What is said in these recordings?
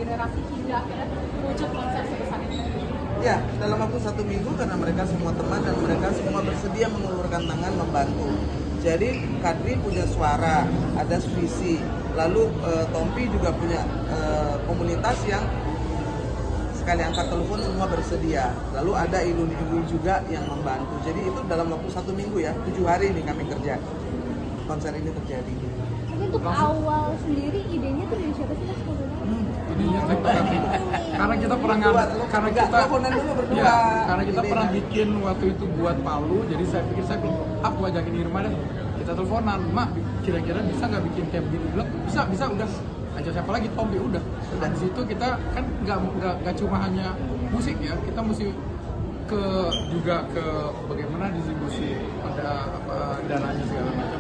generasi hingga akhirnya wujud konser sebesar ini? Ya, dalam waktu 1 minggu karena mereka semua teman dan mereka semua bersedia mengulurkan tangan membantu. Jadi Kadri punya suara, ada visi, lalu Tompi juga punya komunitas yang sekali angkat telepon semua bersedia. Lalu ada Iluni juga yang membantu. Jadi itu dalam waktu 1 minggu ya, 7 hari ini kami kerja. Konser ini terjadi. Tapi untuk awal sendiri idenya tuh dari siapa sih Mas? Ininya karena kita pernah karena kita pernah bikin waktu itu buat Palu, jadi saya pikir aku ajakin Irma deh, kita teleponan, Mak kira-kira bisa nggak bikin kayak begini? Bilang bisa udah, ajak siapa lagi, Tom, ya udah. Dan di situ kita kan nggak cuma hanya musik ya, kita mesti juga ke bagaimana distribusi pada dananya segala macam,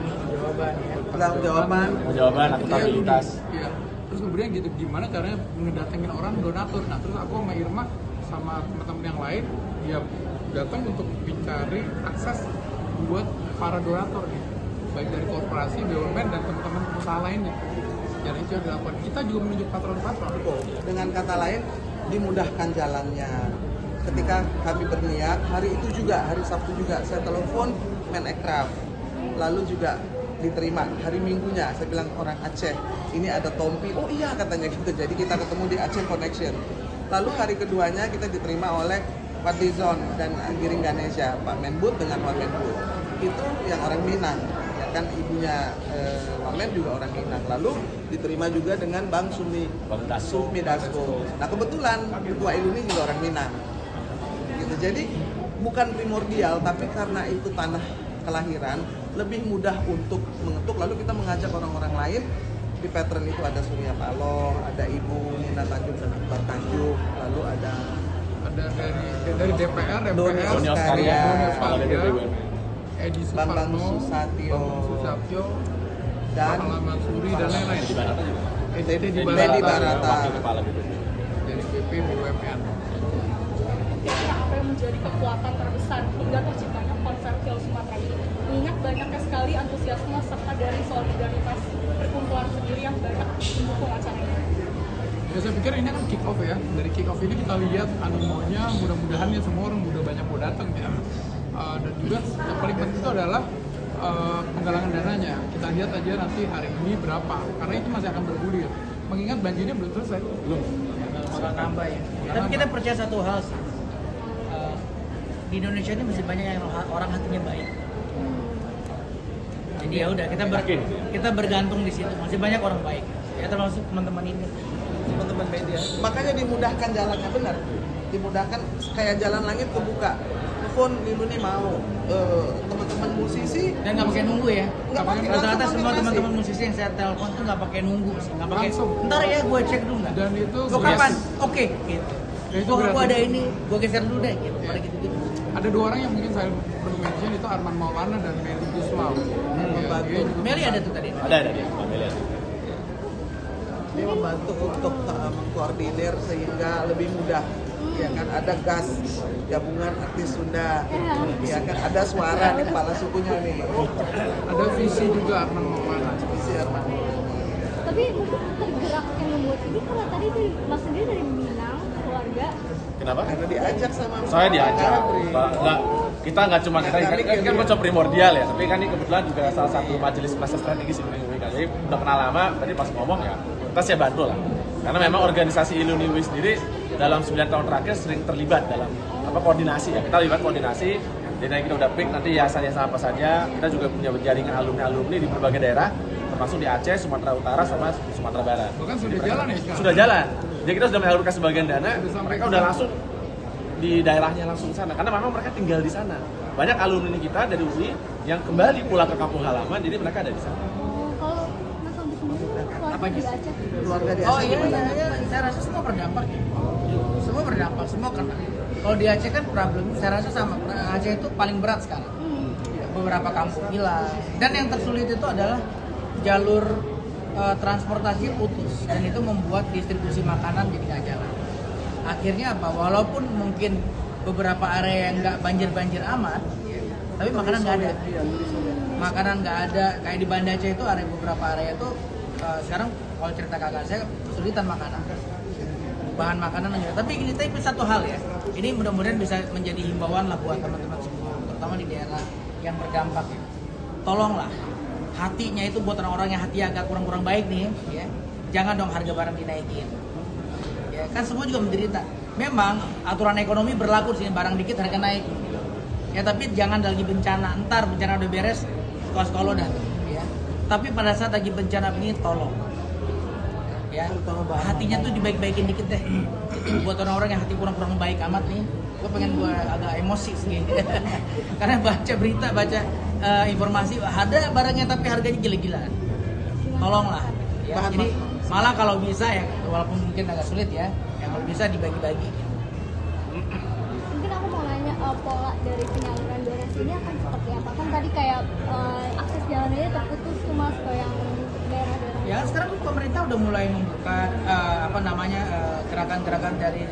jawaban akuntabilitas. Iya. Terus kemudian gitu gimana caranya ngedatengin orang donatur. Nah terus aku sama Irma sama teman-teman yang lain dia datang untuk mencari akses buat para donatur nih, baik dari korporasi, BUMN dan teman-teman usaha lainnya. Dan itu yang dilakukan. Kita juga menunjuk patron-patron. Dengan kata lain dimudahkan jalannya. Ketika kami berniat, hari itu juga, hari Sabtu juga saya telepon Menekraf. Lalu juga diterima hari Minggunya, saya bilang orang Aceh, ini ada Tompi, oh iya katanya gitu, jadi kita ketemu di Aceh Connection. Lalu hari keduanya kita diterima oleh Fadlizon dan Giring Ganesha, Pak Menbud dengan Wamenbud, itu yang orang Minang, ya kan ibunya Wamen juga orang Minang. Lalu diterima juga dengan Bang Sumi Dasko. Nah kebetulan Ketua Iluni juga orang Minang, gitu. Jadi bukan primordial, tapi karena itu tanah kelahiran lebih mudah untuk mengetuk. Lalu kita mengajak orang-orang lain. Di patron itu ada Surya Paloh, ada Ibu Nina Tanjung dan Akbar Tanjung, lalu ada dari DPR, Doni Oskaria, Edi Bambang Suparno, Susatyo, dan Mansuri dan lain-lain. Edi Barata, dari BP BUMN. Apa yang menjadi kekuatan terbesar hingga terciptanya konser Kill Sumatera ini? Mengingat banyaknya sekali antusiasme serta dari solidaritas perkumpulan sendiri yang banyak mendukung acara ini. Ya saya pikir ini kan kick off ya. Dari kick off ini kita lihat animonya, mudah-mudahan ya semua orang udah banyak mau datang ya. Dan juga yang paling penting itu adalah penggalangan dananya. Kita lihat aja nanti hari ini berapa, karena itu masih akan bergulir. Mengingat banjirnya belum selesai. Belum. Bakal nambah ya. Tapi kita percaya satu hal sih. Di Indonesia ini masih banyak yang orang hatinya baik. Jadi ya udah kita bergantung di situ. Masih banyak orang baik. Ya termasuk teman-teman ini. teman-teman media. Makanya dimudahkan jalannya, benar. Dimudahkan kayak jalan langit kebuka. Telepon Iluni mau, teman-teman musisi Dan nggak pakai nunggu ya. Nggak pakai, Rata-rata langsung semua konfirmasi. teman-teman musisi yang saya telepon tuh nggak pakai nunggu sih. Nggak pakai. Langsung. Ntar ya gue cek dulu nggak. Dan itu Lo kapan? Oke. Gitu. Ya, itu Gue gratis. ada ini, gue geser dulu deh. Gitu. Ya. Pada gitu-gitu. Ada dua orang yang mungkin saya perlu mention, itu Arman Maulana dan Meli Guslau. membantu. Meli ada tuh tadi. Ada dia, Mbak Meli ada. Dia membantu untuk mengkoordinir sehingga lebih mudah. Ya kan ada GAS, gabungan artis Sunda. Ya kan ada suara nih kepala sukunya nih. Ada visi juga Arman Maulana. Si Arman. Tapi mungkin tergerak yang membuat ini karena tadi tuh Mas sendiri dari Minang, keluarga. Kenapa? Karena diajak sama Saya diajak. Kadri. Nggak, kita nggak cuma kan bocor primordial ya, tapi kan ini kebetulan juga salah satu majelis masa strategis Iluniwi. Jadi udah kenal lama, tadi pas ngomong ya kita siap bantu lah. Karena memang organisasi Iluniwi sendiri dalam 9 tahun terakhir sering terlibat dalam koordinasi ya. Kita libat koordinasi. Jadi kita udah pick nanti yayasan-yayasan apa saja. Kita juga punya jaringan alumni-alumni di berbagai daerah, termasuk di Aceh, Sumatera Utara sama Sumatera Barat. Bahkan sudah jalan ya sekarang? Sudah jalan. Jadi kita sudah menyalurkan sebagian dana, mereka udah langsung di daerahnya langsung sana. Karena memang mereka tinggal di sana. Banyak alumni kita dari UI yang kembali pulang ke kampung halaman, jadi mereka ada di sana. Kalau Mas Aldi sendiri keluarga di Aceh. Keluarga di Oh Aceh iya, gimana? iya, saya rasa semua berdampak ya. Semua berdampak, semua kena. Kalau di Aceh kan problem, saya rasa sama. Aceh itu paling berat sekarang. Beberapa kampung hilang. Dan yang tersulit itu adalah jalur transportasi putus. Dan itu membuat distribusi makanan jadi nggak jalan. Akhirnya apa? Walaupun mungkin beberapa area yang nggak banjir-banjir amat, tapi makanan nggak ada. Makanan nggak ada. Kayak di Banda Aceh itu area beberapa area itu sekarang kalau cerita kakak saya kesulitan makanan. bahan makanan dan juga. Tapi ini tapi satu hal ya, ini mudah-mudahan bisa menjadi himbauan lah buat teman-teman semua, terutama di daerah yang berdampak ya. Tolonglah hatinya itu buat orang-orang yang hati agak kurang-kurang baik nih ya, jangan dong harga barang dinaikin ya, kan semua juga menderita. Memang aturan ekonomi berlaku di sini, barang dikit harga naik ya, tapi jangan lagi bencana, entar bencana udah beres suka-suka lo dah ya. Tapi pada saat lagi bencana ini tolong ya, hatinya tuh dibaik-baikin dikit deh. Itu buat orang-orang yang hati kurang-kurang baik amat nih, gue pengen gue agak emosi sih karena baca berita, baca informasi ada barangnya tapi harganya gila-gilaan. Tolonglah ya. Jadi malah kalau bisa ya, walaupun mungkin agak sulit ya, yang kalau bisa dibagi-bagi. Mungkin aku mau nanya pola dari penyaluran donasi ini akan seperti apa? Kan tadi kayak akses jalannya terputus tuh mas ke yang daerah-daerah. Ya sekarang pemerintah udah mulai membuka gerakan-gerakan dari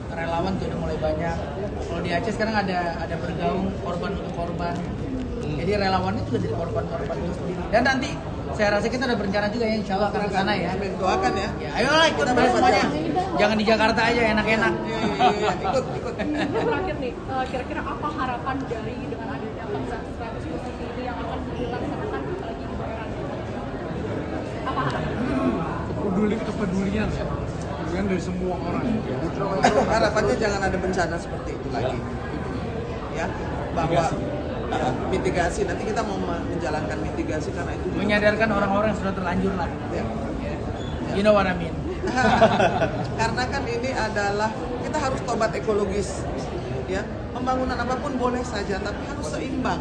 relawan tuh udah mulai banyak. Kalau di Aceh sekarang ada bergaung korban untuk korban. Jadi relawannya juga dari korban-korban itu sendiri. Dan nanti saya rasa kita udah berencana juga ya, insya Allah akan ke sana ya. Doakan ya. Ya, ayolah ikut bareng semuanya. Jangan di Jakarta aja enak-enak. Iya, ikut. Terakhir nih, kira-kira apa harapan dari dengan adanya konser 100 musik ini yang akan dilaksanakan lagi di daerah? Apa harapan? Kepedulian ya, kepedulian dari semua orang. Harapannya jangan ada bencana seperti itu lagi. Ya, bahwa mitigasi. Nanti kita mau menjalankan mitigasi karena itu Menyadarkan orang-orang yang sudah terlanjur lah. ya. You know what I mean. Karena kan ini adalah kita harus tobat ekologis. Ya, pembangunan apapun boleh saja tapi harus seimbang.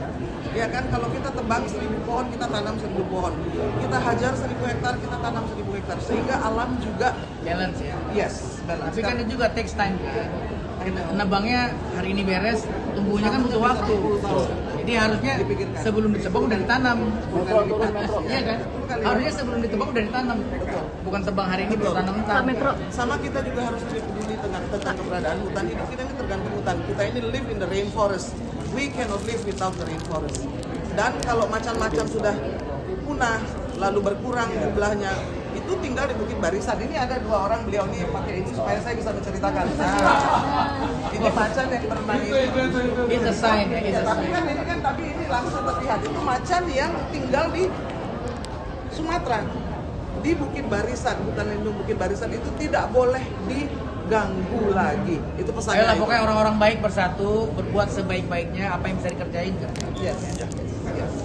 Ya kan, kalau kita tebang 1000 pohon, kita tanam 1000 pohon. Kita hajar 1000 hektar, kita tanam 1000 hektar. Sehingga alam juga Balance ya. yes, balance. Tapi kan itu juga takes time kan. Nebangnya hari ini beres, tumbuhnya kan butuh waktu. Jadi harusnya Dipikirkan. sebelum ditebang udah ditanam. Iya kan? Harusnya sebelum ditebang udah ditanam. Bukan tebang hari ini baru tanam entar. Sama kita juga harus peduli tentang keberadaan hutan. Hidup kita ini tergantung hutan. Kita ini live in the rainforest. We cannot live without the rainforest. Dan kalau macan-macan sudah punah, lalu berkurang jumlahnya, itu tinggal di Bukit Barisan. Ini ada 2 orang, beliau ini pakai ini supaya saya bisa menceritakan. Nah, ini macan yang berenang itu. It's a sign ya, it's a Tapi sign. kan ini langsung terlihat. Itu macan yang tinggal di Sumatera, di Bukit Barisan, hutan lindung Bukit Barisan itu tidak boleh diganggu lagi. Itu pesannya. Ayolah pokoknya orang-orang baik bersatu, berbuat sebaik-baiknya, apa yang bisa dikerjain kerjain. Yes.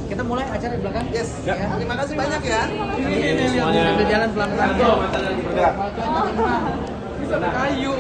Kita mulai acara di belakang. Yes. Ya. Terima kasih banyak ya. Semuanya. Sambil jalan pelan-pelan. Bergerak. Ada kayu.